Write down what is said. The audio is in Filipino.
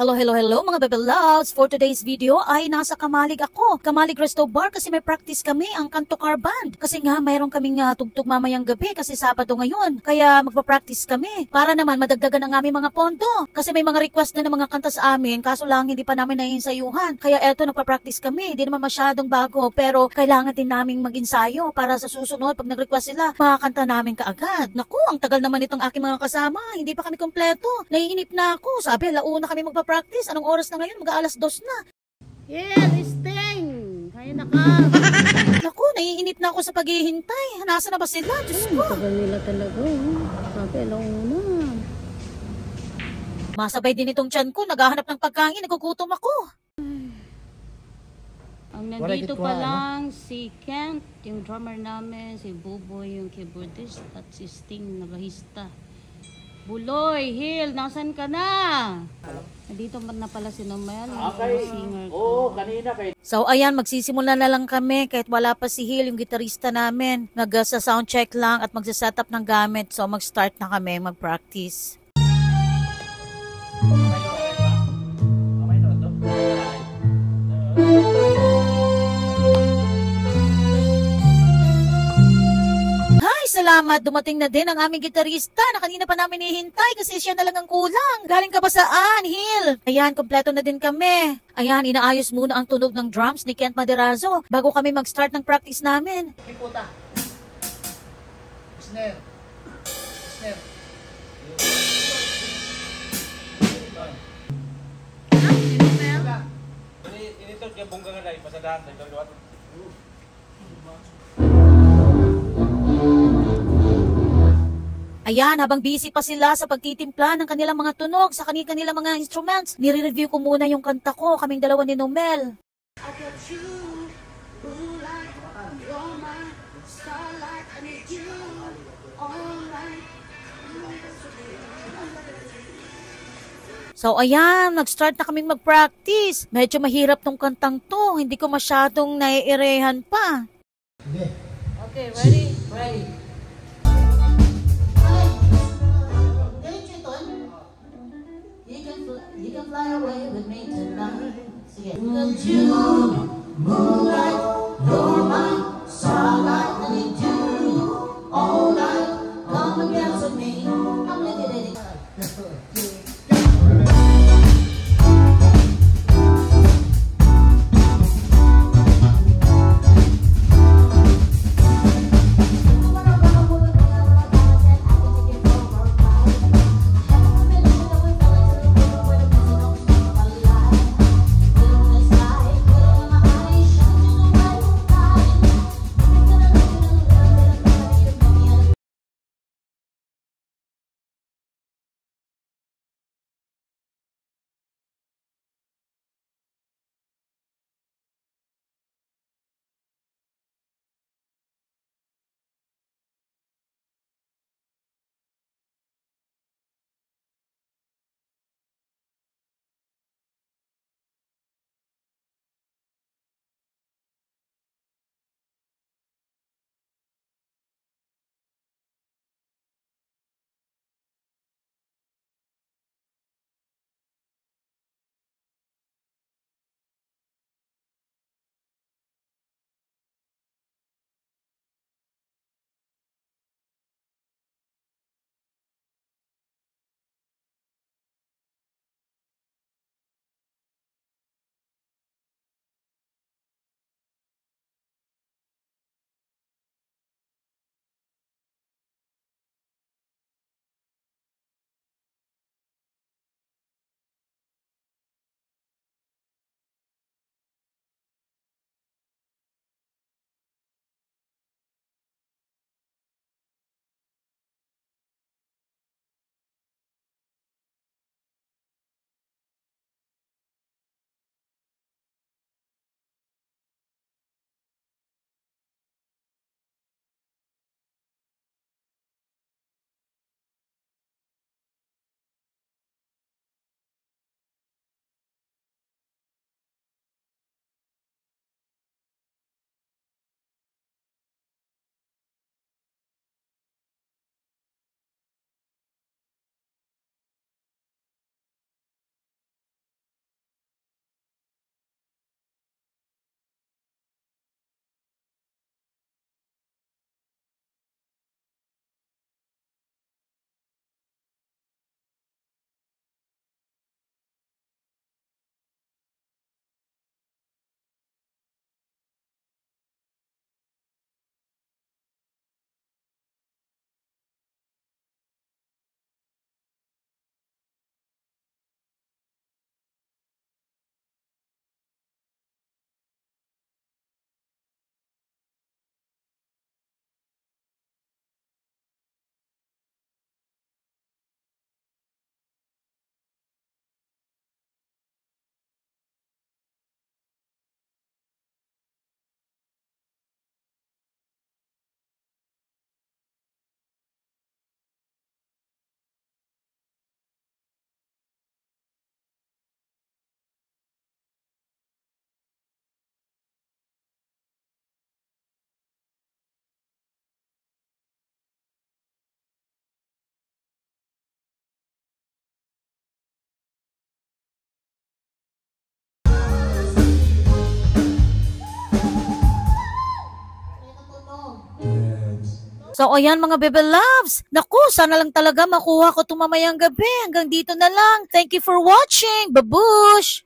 Hello mga Bebe Loves! For today's video ay nasa Kamalig ako. Kamalig Resto Bar kasi may practice kami ang Kanto Car Band. Kasi nga mayroon kaming tugtog mamayang gabi kasi Sabado ngayon. Kaya magpa-practice kami para naman madagdagan ang aming mga pondo. Kasi may mga request na ng mga kanta sa amin kaso lang hindi pa namin naiinsayuhan. Kaya eto nagpa-practice kami. Hindi naman masyadong bago pero kailangan din namin mag-insayo para sa susunod pag nag-request sila makakanta namin kaagad. Naku, ang tagal naman itong aking mga kasama. Hindi pa kami kompleto. Naiinip na ako. Sabi, launa kami magpa-practice. Anong oras na ngayon? Mag-aalas 2 na. Yeah, Sting! Kaya na ka. Naku, naiinip na ako sa paghihintay. Nasa na ba sila? Diyos ko. Tagal nila talaga. Sabi, alauna. Masabay din itong tiyan ko. Naghahanap ng pagkain. Nagugutom ako. Ang nandito pa lang si Kent, yung drummer namin, si Buboy, yung keyboardist, at si Sting, nagahista. Buloy, Hill, nasan ka na? Nandito na pala si Nomel, yung singer ko. Oo, kanina kayo. So ayan, magsisimula na lang kami kahit wala pa si Hill, yung gitarista namin. Nag-soundcheck lang at magsa-setup ng gamit. So mag-start na kami, mag-practice. Salamat, dumating na din ang aming gitarista na kanina pa namin hihintay kasi siya na lang ang kulang. Galing ka ba saan, Hill? Ayan, kompleto na din kami. Ayan, inaayos muna ang tunog ng drums ni Kent Maderazo bago kami mag-start ng practice namin. Puta. Snare. Snare. Ini tuh dia bongkar dari pasadahan dari luar. Ayan, habang busy pa sila sa pagtitimpla ng kanilang mga tunog sa kanilang mga instruments, nire-review ko muna yung kanta ko, kaming dalawa ni Nomel. So ayan, nag-start na kaming mag-practice. Medyo mahirap tong kantang to, hindi ko masyadong naiirehan pa. Okay, ready? Ready. You can fly away with me tonight. Will you, moonlight, you're my starlight. I need you all night. Come and dance with me. I'm looking at it. So ayan mga bebe loves. Naku, sana lang talaga makuha ko ito mamayang gabi. Hanggang dito na lang. Thank you for watching. Babush!